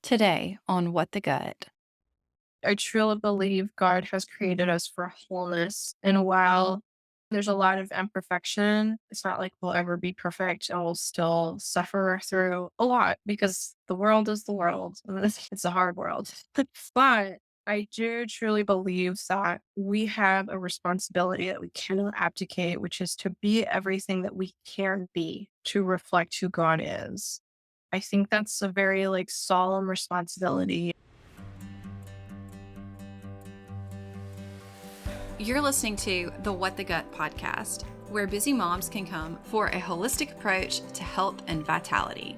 Today on What the Gut. I truly believe God has created us for wholeness. And while there's a lot of imperfection, it's not like we'll ever be perfect and we'll still suffer through a lot because the world is the world. It's a hard world. But I do truly believe that we have a responsibility that we cannot abdicate, which is to be everything that we can be to reflect who God is. I think that's a very solemn responsibility. You're listening to the What the Gut podcast, where busy moms can come for a holistic approach to health and vitality.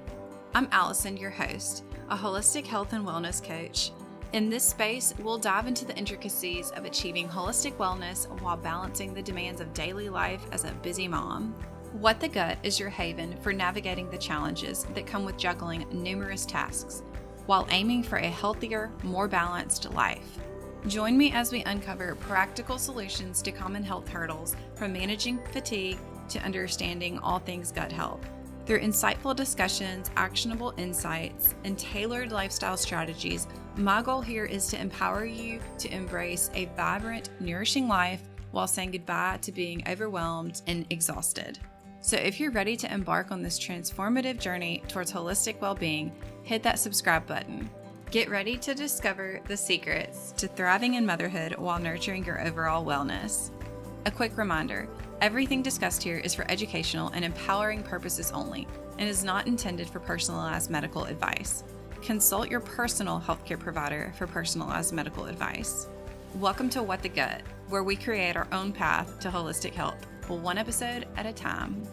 I'm Allison, your host, a holistic health and wellness coach. In this space, we'll dive into the intricacies of achieving holistic wellness while balancing the demands of daily life as a busy mom. What the Gut is your haven for navigating the challenges that come with juggling numerous tasks while aiming for a healthier, more balanced life. Join me as we uncover practical solutions to common health hurdles, from managing fatigue to understanding all things gut health. Through insightful discussions, actionable insights, and tailored lifestyle strategies, my goal here is to empower you to embrace a vibrant, nourishing life while saying goodbye to being overwhelmed and exhausted. So if you're ready to embark on this transformative journey towards holistic well-being, hit that subscribe button. Get ready to discover the secrets to thriving in motherhood while nurturing your overall wellness. A quick reminder, everything discussed here is for educational and empowering purposes only and is not intended for personalized medical advice. Consult your personal healthcare provider for personalized medical advice. Welcome to What the Gut, where we create our own path to holistic health, one episode at a time.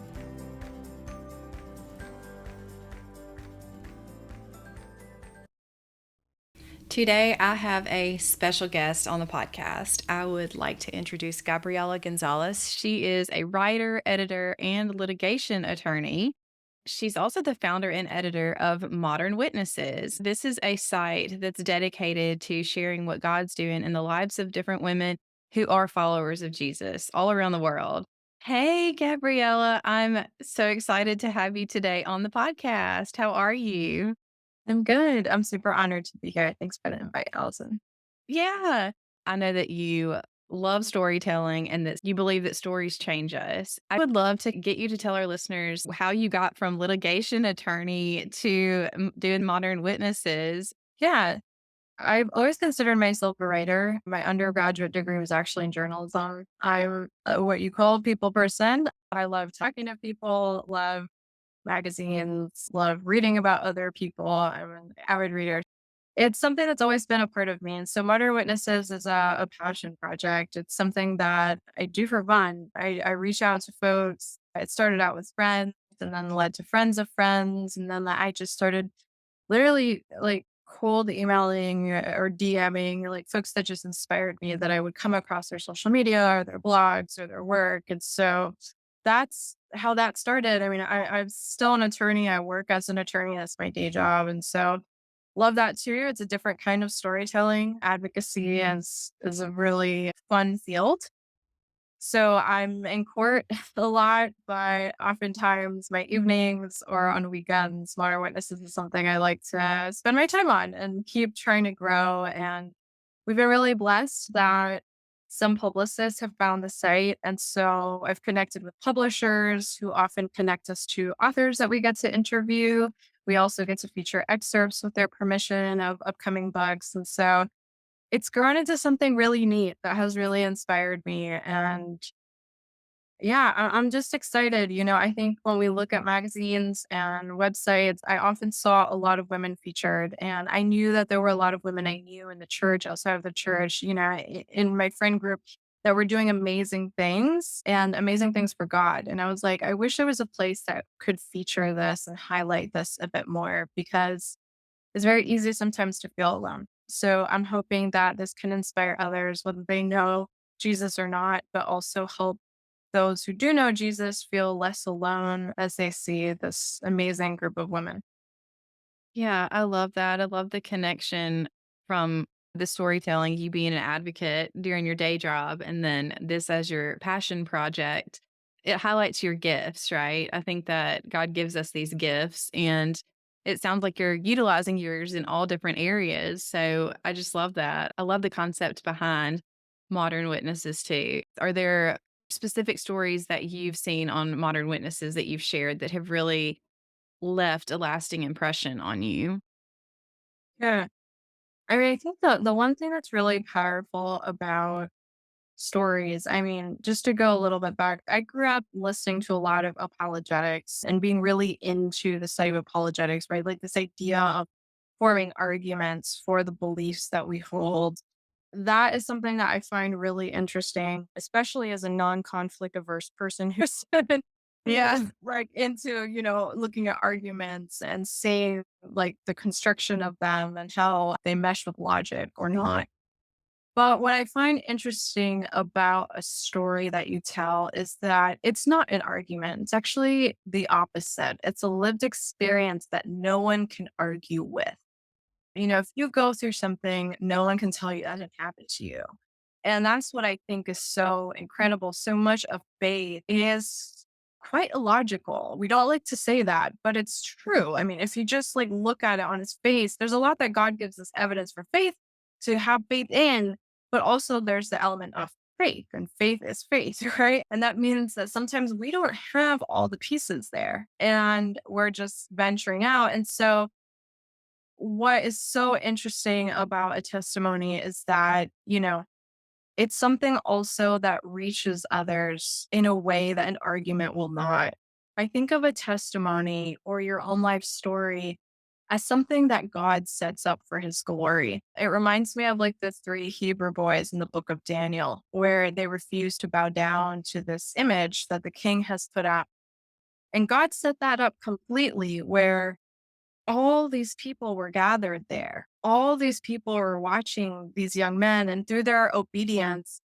Today, I have a special guest on the podcast. I would like to introduce Gabriela Gonzalez. She is a writer, editor, and litigation attorney. She's also the founder and editor of Modern Witnesses. This is a site that's dedicated to sharing what God's doing in the lives of different women who are followers of Jesus all around the world. Hey, Gabriela, I'm so excited to have you today on the podcast. How are you? I'm good. I'm super honored to be here. Thanks for the invite, Allison. Yeah. I know that you love storytelling and that you believe that stories change us. I would love to get you to tell our listeners how you got from litigation attorney to doing modern witnesses. Yeah, I've always considered myself a writer. My undergraduate degree was actually in journalism. I'm what you call a people person. I love talking to people, love magazines, love reading about other people. I'm an avid reader. It's something that's always been a part of me. And so Modern Witnesses is a passion project. It's something that I do for fun. I reach out to folks. It started out with friends and then led to friends of friends. And then I just started literally cold emailing or DMing or folks that just inspired me that I would come across their social media or their blogs or their work. And so that's how that started. I mean, I'm still an attorney. I work as an attorney. That's my day job. And so love that too. It's a different kind of storytelling. Advocacy is a really fun field. So I'm in court a lot, but oftentimes my evenings or on weekends, Modern Witnesses is something I like to spend my time on and keep trying to grow. And we've been really blessed that some publicists have found the site. And so I've connected with publishers who often connect us to authors that we get to interview. We also get to feature excerpts with their permission of upcoming books. And so it's grown into something really neat that has really inspired me. And yeah, I'm just excited. I think when we look at magazines and websites, I often saw a lot of women featured, and I knew that there were a lot of women I knew in the church, outside of the church, in my friend group that were doing amazing things and amazing things for God. And I was like, I wish there was a place that could feature this and highlight this a bit more because it's very easy sometimes to feel alone. So I'm hoping that this can inspire others, whether they know Jesus or not, but also help those who do know Jesus feel less alone as they see this amazing group of women. Yeah, I love that. I love the connection from the storytelling, you being an advocate during your day job, and then this as your passion project. It highlights your gifts, right? I think that God gives us these gifts, and it sounds like you're utilizing yours in all different areas. So I just love that. I love the concept behind modern witnesses too. Are there specific stories that you've seen on modern witnesses that you've shared that have really left a lasting impression on you? Yeah. I mean, I think the one thing that's really powerful about stories, I mean, just to go a little bit back, I grew up listening to a lot of apologetics and being really into the study of apologetics, right? Like this idea of forming arguments for the beliefs that we hold. That is something that I find really interesting, especially as a non-conflict averse person who's been Yeah. right into, looking at arguments and seeing like the construction of them and how they mesh with logic or not. But what I find interesting about a story that you tell is that it's not an argument. It's actually the opposite. It's a lived experience that no one can argue with. If you go through something, no one can tell you that it happened to you. And that's what I think is so incredible. So much of faith is quite illogical. We don't like to say that, but it's true. I mean, if you just like look at it on its face, there's a lot that God gives us evidence for faith to have faith in, but also there's the element of faith, and faith is faith, right? And that means that sometimes we don't have all the pieces there and we're just venturing out. And so what is so interesting about a testimony is that, it's something also that reaches others in a way that an argument will not. I think of a testimony or your own life story as something that God sets up for his glory. It reminds me of like the three Hebrew boys in the book of Daniel, where they refuse to bow down to this image that the king has put up. And God set that up completely where all these people were gathered there. All these people were watching these young men, and through their obedience,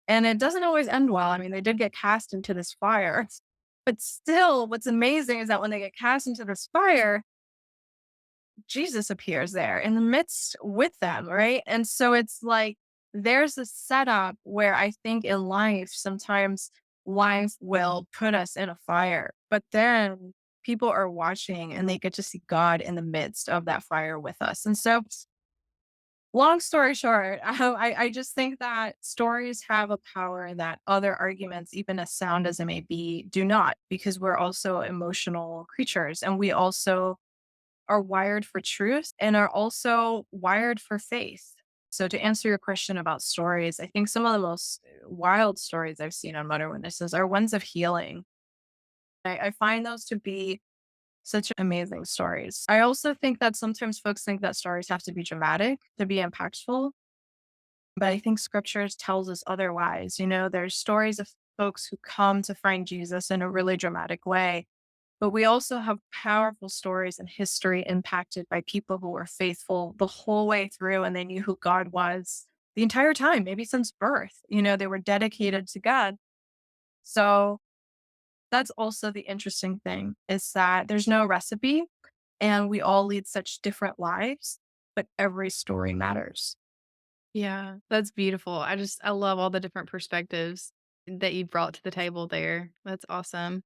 and it doesn't always end well. I mean, they did get cast into this fire, but still, what's amazing is that when they get cast into this fire, Jesus appears there in the midst with them, right? And so it's like there's a setup where I think in life, sometimes life will put us in a fire, but then people are watching and they get to see God in the midst of that fire with us. And so, long story short, I just think that stories have a power that other arguments, even as sound as it may be, do not, because we're also emotional creatures and we also are wired for truth and are also wired for faith. So, to answer your question about stories, I think some of the most wild stories I've seen on Modern Witnesses are ones of healing. I find those to be such amazing stories. I also think that sometimes folks think that stories have to be dramatic to be impactful, but I think scriptures tells us otherwise. There's stories of folks who come to find Jesus in a really dramatic way, but we also have powerful stories in history impacted by people who were faithful the whole way through and they knew who God was the entire time, maybe since birth. They were dedicated to God. So that's also the interesting thing is that there's no recipe and we all lead such different lives, but every story matters. Yeah, that's beautiful. I love all the different perspectives that you brought to the table there. That's awesome.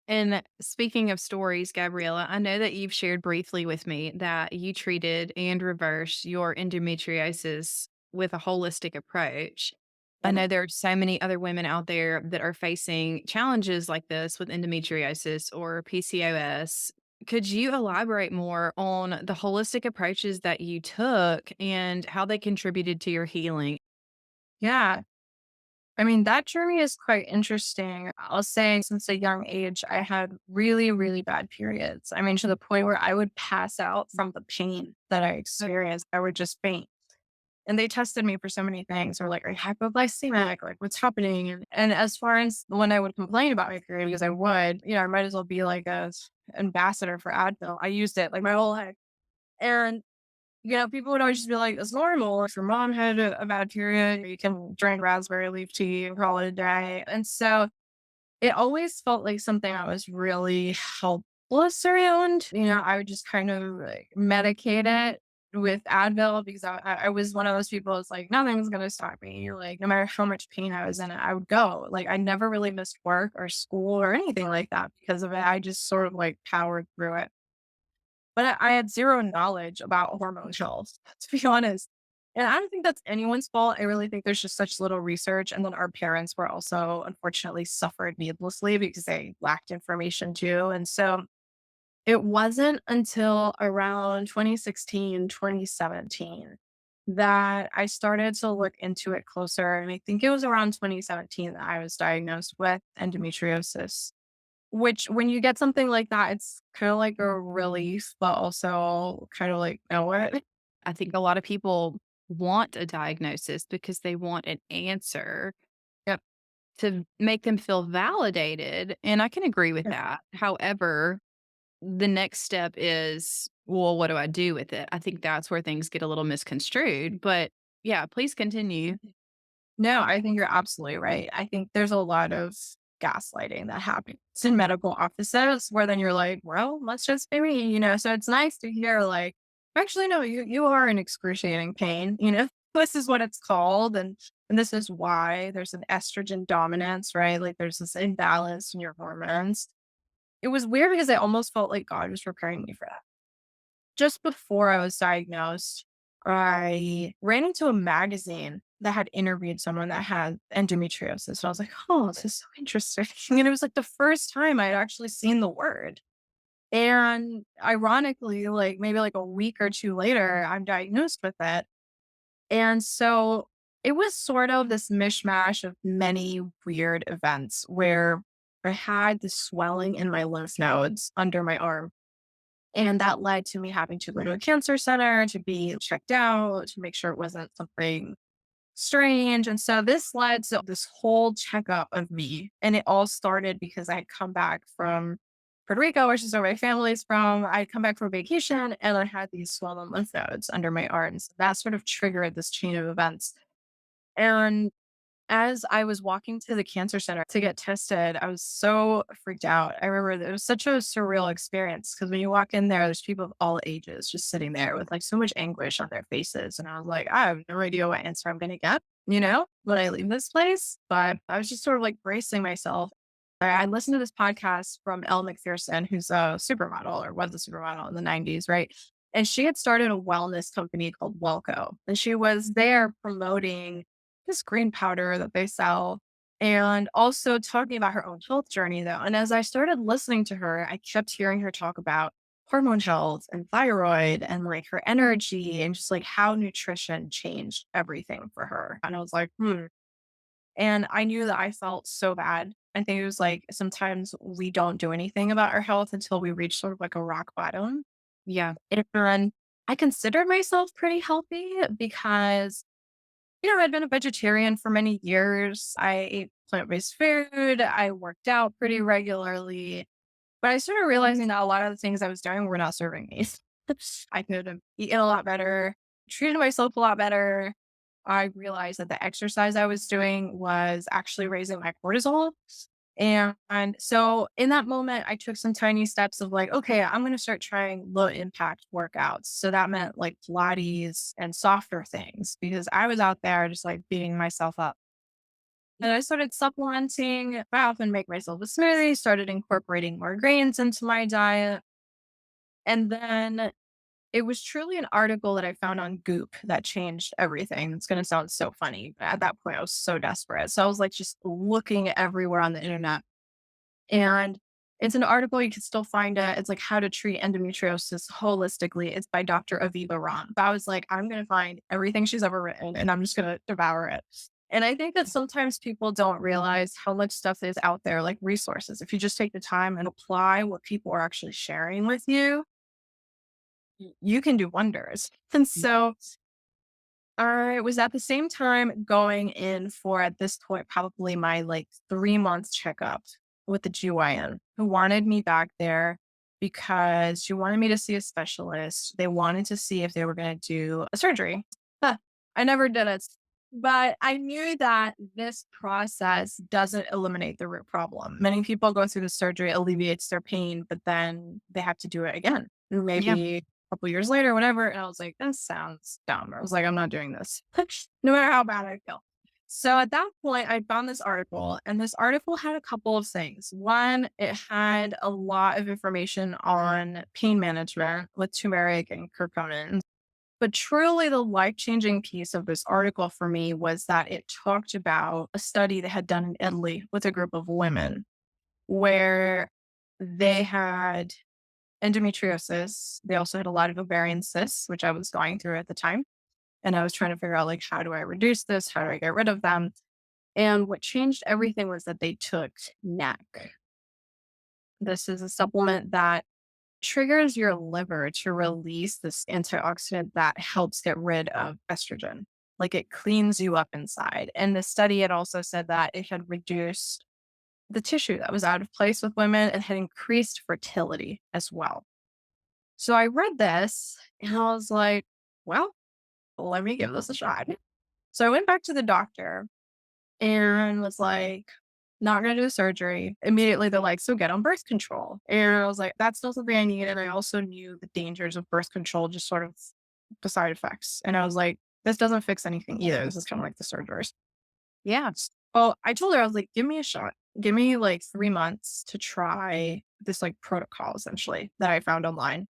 And speaking of stories, Gabriella, I know that you've shared briefly with me that you treated and reversed your endometriosis with a holistic approach. I Yeah. know there are so many other women out there that are facing challenges like this with endometriosis or PCOS. Could you elaborate more on the holistic approaches that you took and how they contributed to your healing? Yeah. I mean, that journey is quite interesting. I'll say since a young age, I had really, really bad periods. I mean, to the point where I would pass out from the pain that I experienced. I would just faint. And they tested me for so many things. Or like, are you hypoglycemic? Like, what's happening? And as far as when I would complain about my period, because I would, I might as well be like a ambassador for Advil. I used it like my whole life. And people would always just be like, it's normal. If your mom had a bad period, you can drink raspberry leaf tea and call it a day. And so it always felt like something I was really helpless around. I would just kind of like medicate it with Advil because I was one of those people. It's like, nothing's going to stop me. Like, no matter how much pain I was in it, I would go. Like, I never really missed work or school or anything like that because of it. I just sort of like powered through it. but I had zero knowledge about hormone health, to be honest. And I don't think that's anyone's fault. I really think there's just such little research. And then our parents were also unfortunately suffered needlessly because they lacked information too. And so it wasn't until around 2016, 2017 that I started to look into it closer. And I think it was around 2017 that I was diagnosed with endometriosis, which when you get something like that, it's kind of like a relief, but also kind of like, know what? I think a lot of people want a diagnosis because they want an answer Yep. to make them feel validated. And I can agree with Yep. that. However, the next step is, well, what do I do with it? I think that's where things get a little misconstrued. But yeah, please continue. No, I think you're absolutely right. I think there's a lot of gaslighting that happens in medical offices where then you're like, well, let's just be me, So it's nice to hear like, actually, no, you are in excruciating pain, This is what it's called, and this is why there's an estrogen dominance, right? Like there's this imbalance in your hormones. It was weird because I almost felt like God was preparing me for that. Just before I was diagnosed, I ran into a magazine that had interviewed someone that had endometriosis. So I was like, oh, this is so interesting. And it was like the first time I had actually seen the word. And ironically, like maybe like a week or two later, I'm diagnosed with it. And so it was sort of this mishmash of many weird events where I had the swelling in my lymph nodes under my arm, and that led to me having to go to a cancer center to be checked out to make sure it wasn't something strange. And so this led to this whole checkup of me. And it all started because I had come back from Puerto Rico, which is where my family's from. I'd come back from vacation and I had these swollen lymph nodes under my arms. That sort of triggered this chain of events. And as I was walking to the cancer center to get tested, I was so freaked out. I remember that it was such a surreal experience because when you walk in there, there's people of all ages just sitting there with like so much anguish on their faces. And I was like, I have no idea what answer I'm going to get, when I leave this place. But I was just sort of like bracing myself. I listened to this podcast from Elle McPherson, who's a supermodel or was a supermodel in the 90s, right? And she had started a wellness company called Wellco. And she was there promoting this green powder that they sell, and also talking about her own health journey, though. And as I started listening to her, I kept hearing her talk about hormone health and thyroid and like her energy and just like how nutrition changed everything for her. And I was like, hmm. And I knew that I felt so bad. I think it was like sometimes we don't do anything about our health until we reach sort of like a rock bottom. Yeah. And I considered myself pretty healthy because I'd been a vegetarian for many years. I ate plant-based food. I worked out pretty regularly. But I started realizing that a lot of the things I was doing were not serving me. I could have eaten a lot better, treated myself a lot better. I realized that the exercise I was doing was actually raising my cortisol. And so in that moment, I took some tiny steps of like, okay, I'm going to start trying low impact workouts. So that meant like Pilates and softer things because I was out there just like beating myself up. And I started supplementing. I often make myself a smoothie, started incorporating more grains into my diet. And then it was truly an article that I found on Goop that changed everything. It's going to sound so funny. But at that point, I was so desperate. So I was like just looking everywhere on the internet, and it's an article, you can still find it. It's like how to treat endometriosis holistically. It's by Dr. Aviva Ram. But I was like, I'm going to find everything she's ever written and I'm just going to devour it. And I think that sometimes people don't realize how much stuff is out there, like resources. If you just take the time and apply what people are actually sharing with you, you can do wonders. And so I was at the same time going in for, at this point, probably my like 3 month checkup with the GYN who wanted me back there because she wanted me to see a specialist. They wanted to see if they were going to do a surgery. I never did it. But I knew that this process doesn't eliminate the root problem. Many people go through the surgery, alleviates their pain, but then they have to do it again. Yeah. Maybe couple years later, whatever. And I was like, this sounds dumb. I was like, I'm not doing this, no matter how bad I feel. So at that point, I found this article, and this article had a couple of things. One, it had a lot of information on pain management with turmeric and curcumin. But truly, the life changing piece of this article for me was that it talked about a study they had done in Italy with a group of women where they had endometriosis. They also had a lot of ovarian cysts, which I was going through at the time. And I was trying to figure out, like, how do I reduce this? How do I get rid of them? And what changed everything was that they took NAC. This is a supplement that triggers your liver to release this antioxidant that helps get rid of estrogen. Like, it cleans you up inside. And the study had also said that it had reduced the tissue that was out of place with women and had increased fertility as well. So I read this and I was like, well, let me give this a shot. So I went back to the doctor and was like, not gonna do the surgery. Immediately, they're like, "So get on birth control." And I was like, "That's still something I need." And I also knew the dangers of birth control, just sort of the side effects. And I was like, "This doesn't fix anything either. This is kind of like the surgeries." Yeah. Well, I told her, I was like, "Give me a shot. Give me like 3 months to try this like protocol essentially that I found online.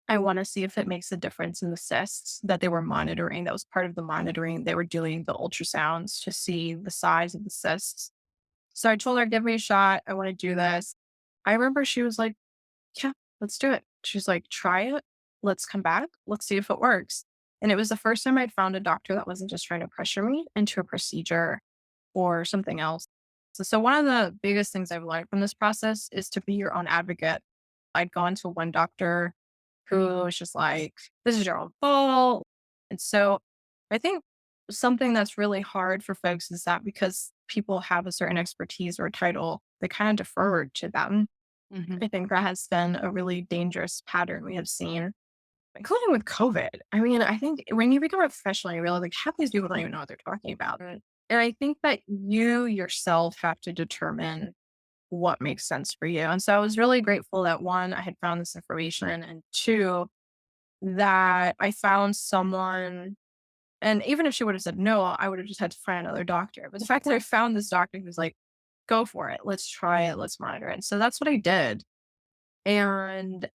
I want to see if it makes a difference in the cysts that they were monitoring. That was part of the monitoring. They were doing the ultrasounds to see the size of the cysts. So I told her, give me a shot. I want to do this. I remember she was like, yeah, let's do it. She's like, try it. Let's come back. Let's see if it works. And it was the first time I'd found a doctor that wasn't just trying to pressure me into a procedure or something else. So one of the biggest things I've learned from this process is to be your own advocate. I'd gone to one doctor who was just like, this is your own fault. And so I think something that's really hard for folks is that because people have a certain expertise or title, they kind of defer to them. Hmm. I think that has been a really dangerous pattern we have seen, including with COVID. I mean, I think when you become a professional, you realize like half these people don't even know what they're talking about. Right. And I think that you yourself have to determine what makes sense for you. And so I was really grateful that one, I had found this information, and two, that I found someone. And even if she would have said no, I would have just had to find another doctor. But the fact that I found this doctor who was like, go for it, let's try it, let's monitor it. And so that's what I did. And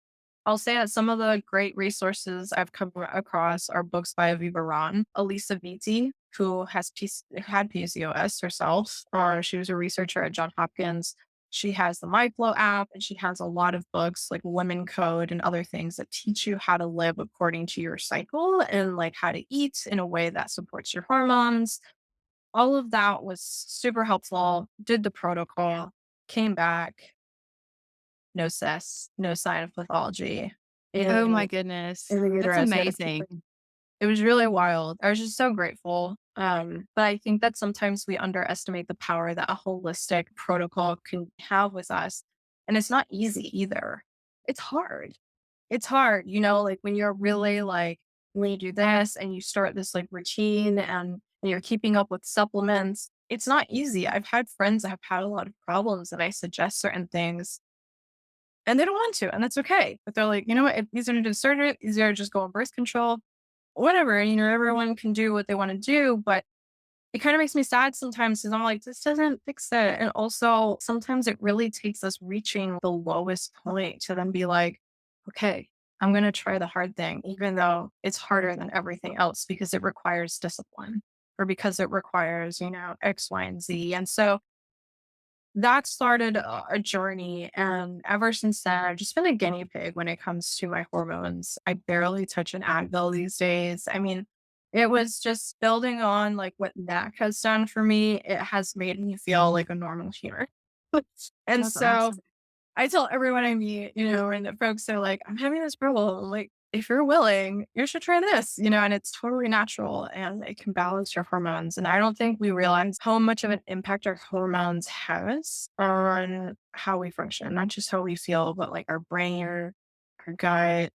I'll say that some of the great resources I've come across are books by Aviva Ron, Elisa Vitti, who had PCOS herself, or she was a researcher at Johns Hopkins. She has the MyFlow app, and she has a lot of books like Women Code and other things that teach you how to live according to your cycle and like how to eat in a way that supports your hormones. All of that was super helpful. Did the protocol, came back, no cysts, no sign of pathology. Oh my In goodness. in the That's uterus, we had to keep amazing. it was really wild. I was just so grateful. But I think that sometimes we underestimate the power that a holistic protocol can have with us. And it's not easy either. It's hard. It's hard, like when you're really like, when you do this and you start this like routine and you're keeping up with supplements, it's not easy. I've had friends that have had a lot of problems and I suggest certain things and they don't want to, and that's okay. But they're like, you know what? If these are to do surgery, easier to just go on birth control, whatever. Everyone can do what they want to do. But it kind of makes me sad sometimes because I'm like, this doesn't fix it. And also, sometimes it really takes us reaching the lowest point to then be like, okay, I'm going to try the hard thing, even though it's harder than everything else because it requires discipline or because it requires, X, Y, and Z. And so that started a journey. And ever since then, I've just been a guinea pig when it comes to my hormones. I barely touch an Advil these days. I mean, it was just building on like what NAC has done for me. It has made me feel like a normal human. And That's so awesome. I tell everyone I meet, and the folks are like, I'm having this problem. I'm like, if you're willing, you should try this, and it's totally natural and it can balance your hormones. And I don't think we realize how much of an impact our hormones has on how we function, not just how we feel, but like our brain, our gut,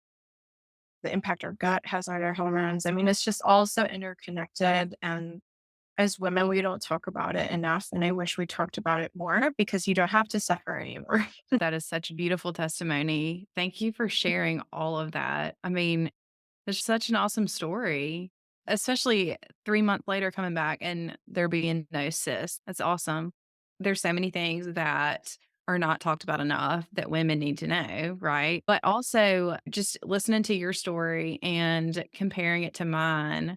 the impact our gut has on our hormones. I mean, it's just all so interconnected. And as women, we don't talk about it enough. And I wish we talked about it more because you don't have to suffer anymore. That is such a beautiful testimony. Thank you for sharing all of that. I mean, it's such an awesome story. especially 3 months later coming back and there being no cyst. That's awesome. There's so many things that are not talked about enough that women need to know, right? But also just listening to your story and comparing it to mine,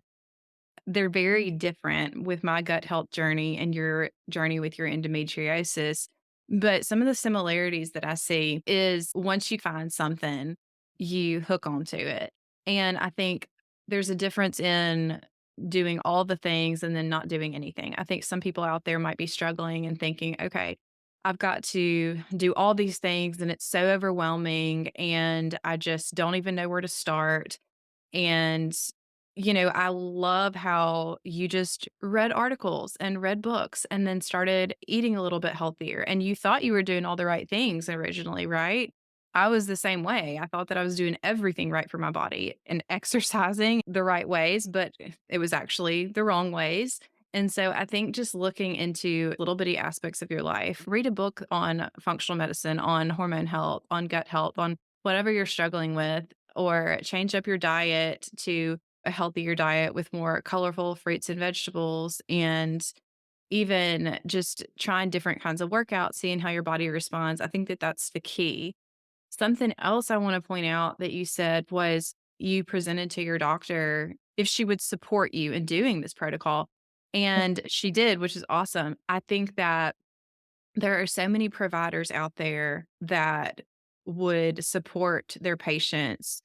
they're very different with my gut health journey and your journey with your endometriosis. But some of the similarities that I see is once you find something, you hook onto it. And I think there's a difference in doing all the things and then not doing anything. I think some people out there might be struggling and thinking, okay, I've got to do all these things and it's so overwhelming and I just don't even know where to start. And, I love how you just read articles and read books and then started eating a little bit healthier. And you thought you were doing all the right things originally, right? I was the same way. I thought that I was doing everything right for my body and exercising the right ways, but it was actually the wrong ways. And so I think just looking into little bitty aspects of your life, read a book on functional medicine, on hormone health, on gut health, on whatever you're struggling with, or change up your diet to a healthier diet with more colorful fruits and vegetables, and even just trying different kinds of workouts, seeing how your body responds. I think that that's the key. Something else I want to point out that you said was you presented to your doctor if she would support you in doing this protocol. And she did, which is awesome. I think that there are so many providers out there that would support their patients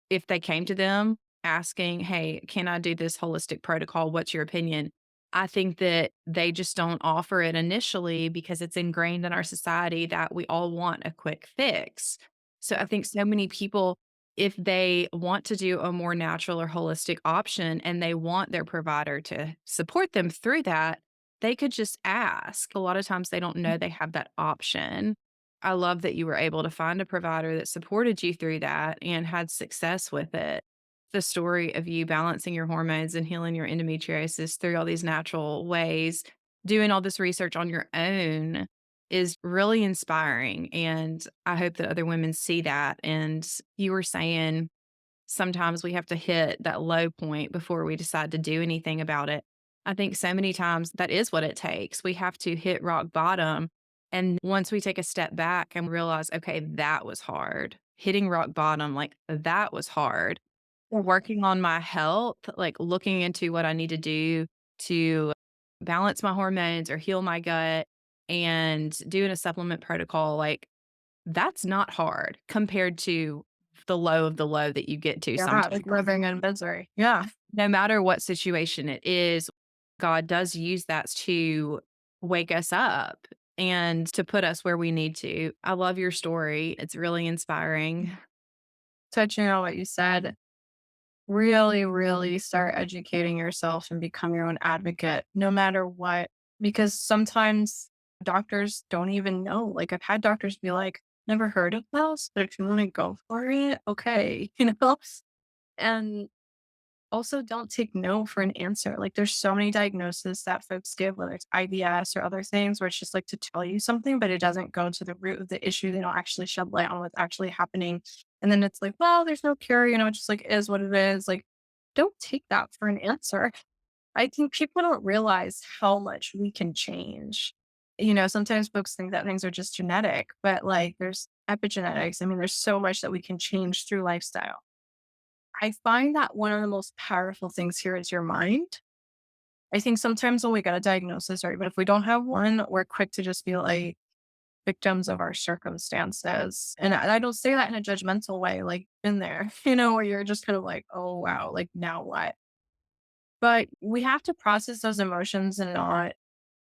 if they came to them asking, "Hey, can I do this holistic protocol? What's your opinion?" I think that they just don't offer it initially because it's ingrained in our society that we all want a quick fix. So I think so many people, if they want to do a more natural or holistic option and they want their provider to support them through that, they could just ask. A lot of times they don't know they have that option. I love that you were able to find a provider that supported you through that and had success with it. The story of you balancing your hormones and healing your endometriosis through all these natural ways, doing all this research on your own is really inspiring. And I hope that other women see that. And you were saying sometimes we have to hit that low point before we decide to do anything about it. I think so many times that is what it takes. We have to hit rock bottom. And once we take a step back and realize, okay, that was hard, hitting rock bottom, like that was hard. Working on my health, like looking into what I need to do to balance my hormones or heal my gut and doing a supplement protocol, like that's not hard compared to the low of the low that you get to Yeah, sometimes. like living in misery. Yeah. No matter what situation it is, God does use that to wake us up and to put us where we need to. I love your story. It's really inspiring. Touching on what you said, really, really start educating yourself and become your own advocate, no matter what. Because sometimes doctors don't even know. Like, I've had doctors be like, never heard of this, but if you want to go for it, okay, And also don't take no for an answer. Like, there's so many diagnoses that folks give, whether it's IBS or other things, where it's just like to tell you something, but it doesn't go to the root of the issue. They don't actually shed light on what's actually happening. And then it's like, well, there's no cure, it just like is what it is. Like, don't take that for an answer. I think people don't realize how much we can change. Sometimes folks think that things are just genetic, but like there's epigenetics. I mean, there's so much that we can change through lifestyle. I find that one of the most powerful things here is your mind. I think sometimes when we get a diagnosis, or even if we don't have one, we're quick to just be like victims of our circumstances. And I don't say that in a judgmental way, like in there, where you're just kind of like, oh, wow, like now what? But we have to process those emotions and not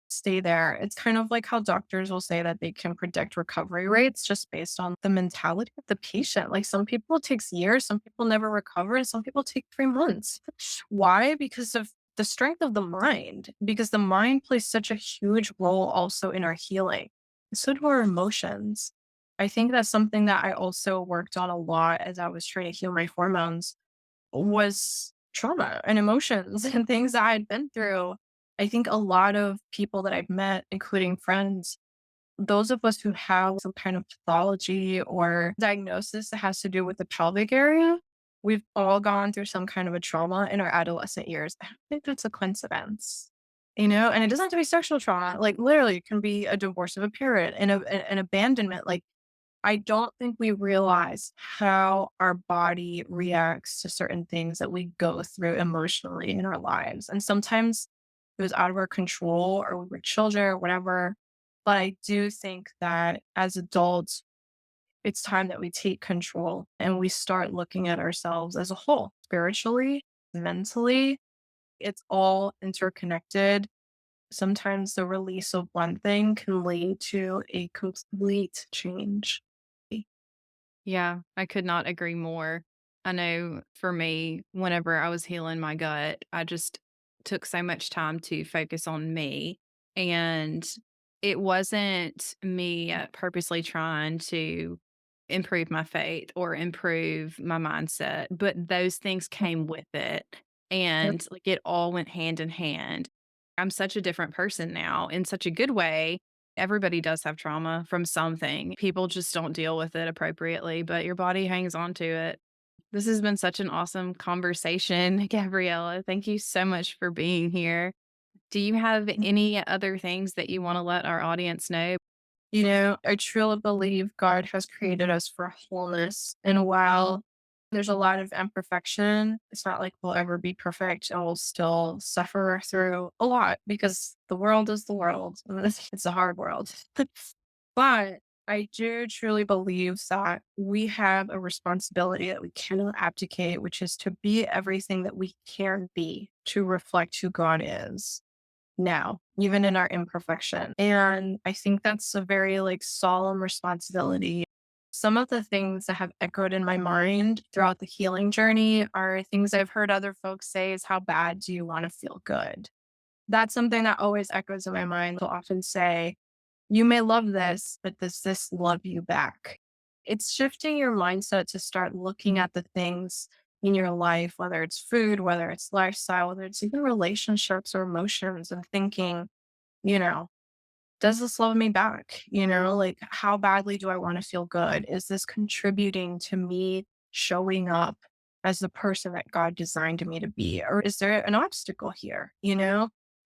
stay there. It's kind of like how doctors will say that they can predict recovery rates just based on the mentality of the patient. Like some people it takes years, some people never recover, and some people take 3 months. Why? Because of the strength of the mind, because the mind plays such a huge role also in our healing. So do our emotions. I think that's something that I also worked on a lot as I was trying to heal my hormones was trauma and emotions and things that I had been through. I think a lot of people that I've met, including friends, those of us who have some kind of pathology or diagnosis that has to do with the pelvic area, we've all gone through some kind of a trauma in our adolescent years. I don't think that's a coincidence, and it doesn't have to be sexual trauma. Like literally, it can be a divorce of a parent and an abandonment. Like I don't think we realize how our body reacts to certain things that we go through emotionally in our lives. And sometimes it was out of our control or we were children or whatever. But I do think that as adults, it's time that we take control and we start looking at ourselves as a whole, spiritually, mentally. It's all interconnected. Sometimes the release of one thing can lead to a complete change. Yeah, I could not agree more. I know for me, whenever I was healing my gut, I just took so much time to focus on me. And it wasn't me purposely trying to improve my faith or improve my mindset, but those things came with it. Yep. And like it all went hand in hand. I'm such a different person now in such a good way. Everybody does have trauma from something. People just don't deal with it appropriately, but your body hangs on to it. This has been such an awesome conversation, Gabriella. Thank you so much for being here. Do you have any other things that you want to let our audience know? I truly believe God has created us for wholeness. And while there's a lot of imperfection, it's not like we'll ever be perfect and we'll still suffer through a lot because the world is the world. It's a hard world. But I do truly believe that we have a responsibility that we cannot abdicate, which is to be everything that we can be to reflect who God is now, even in our imperfection. And I think that's a very solemn responsibility. Some of the things that have echoed in my mind throughout the healing journey are things I've heard other folks say is how bad do you want to feel good? That's something that always echoes in my mind. They'll often say, you may love this, but does this love you back? It's shifting your mindset to start looking at the things in your life, whether it's food, whether it's lifestyle, whether it's even relationships or emotions, and thinking, you know, does this love me back? Like how badly do I want to feel good? Is this contributing to me showing up as the person that God designed me to be? Or is there an obstacle here?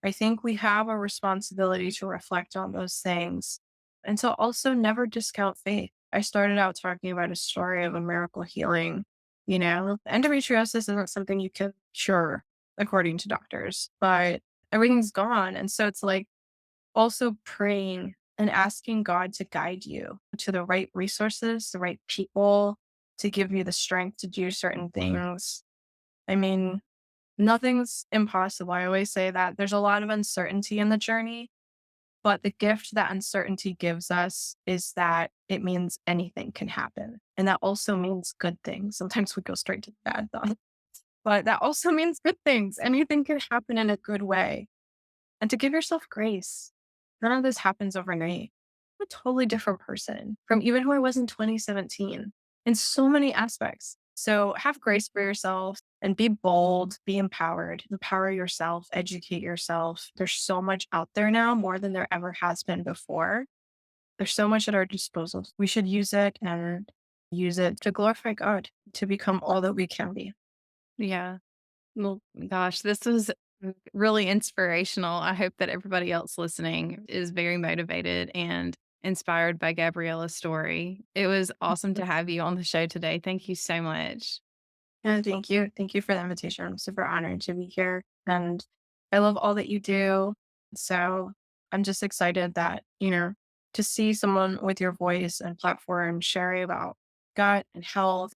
I think we have a responsibility to reflect on those things and to also never discount faith. I started out talking about a story of a miracle healing. Endometriosis isn't something you can cure according to doctors, but everything's gone. And so it's like, also praying and asking God to guide you to the right resources, the right people to give you the strength to do certain things. I mean, nothing's impossible. I always say that there's a lot of uncertainty in the journey, but the gift that uncertainty gives us is that it means anything can happen. And that also means good things. Sometimes we go straight to the bad thoughts, but that also means good things. Anything can happen in a good way. And to give yourself grace. None of this happens overnight. I'm a totally different person from even who I was in 2017 in so many aspects. So have grace for yourself and be bold, be empowered, empower yourself, educate yourself. There's so much out there now, more than there ever has been before. There's so much at our disposal. We should use it and use it to glorify God, to become all that we can be. Yeah. Well, gosh, this was really inspirational. I hope that everybody else listening is very motivated and inspired by Gabriella's story. It was awesome to have you on the show today. Thank you so much. And thank you. Thank you for the invitation. I'm super honored to be here. And I love all that you do. So I'm just excited that, to see someone with your voice and platform sharing about gut and health.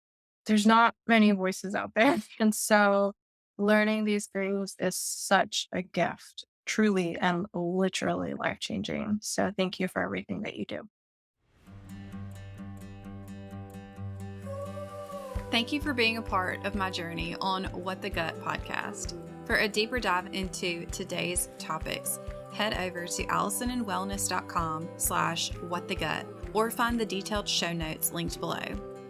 There's not many voices out there. And so learning these things is such a gift, truly and literally life changing. So thank you for everything that you do. Thank you for being a part of my journey on What the Gut podcast. For a deeper dive into today's topics, head over to allisonandwellness.com/whatthegut or find the detailed show notes linked below.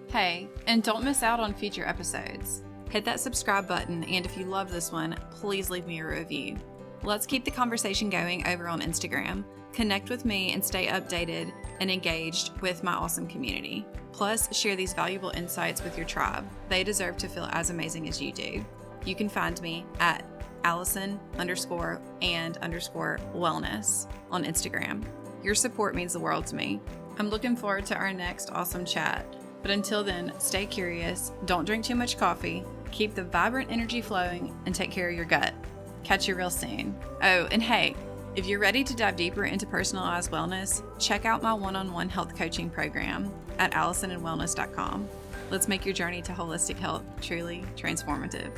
Hey, and don't miss out on future episodes. Hit that subscribe button, and if you love this one, please leave me a review. Let's keep the conversation going over on Instagram. Connect with me and stay updated and engaged with my awesome community. Plus, share these valuable insights with your tribe. They deserve to feel as amazing as you do. You can find me at Allison_and_wellness on Instagram. Your support means the world to me. I'm looking forward to our next awesome chat. But until then, stay curious, don't drink too much coffee, keep the vibrant energy flowing, and take care of your gut. Catch you real soon. Oh, and hey, if you're ready to dive deeper into personalized wellness, check out my one-on-one health coaching program at AllisonandWellness.com. Let's make your journey to holistic health truly transformative.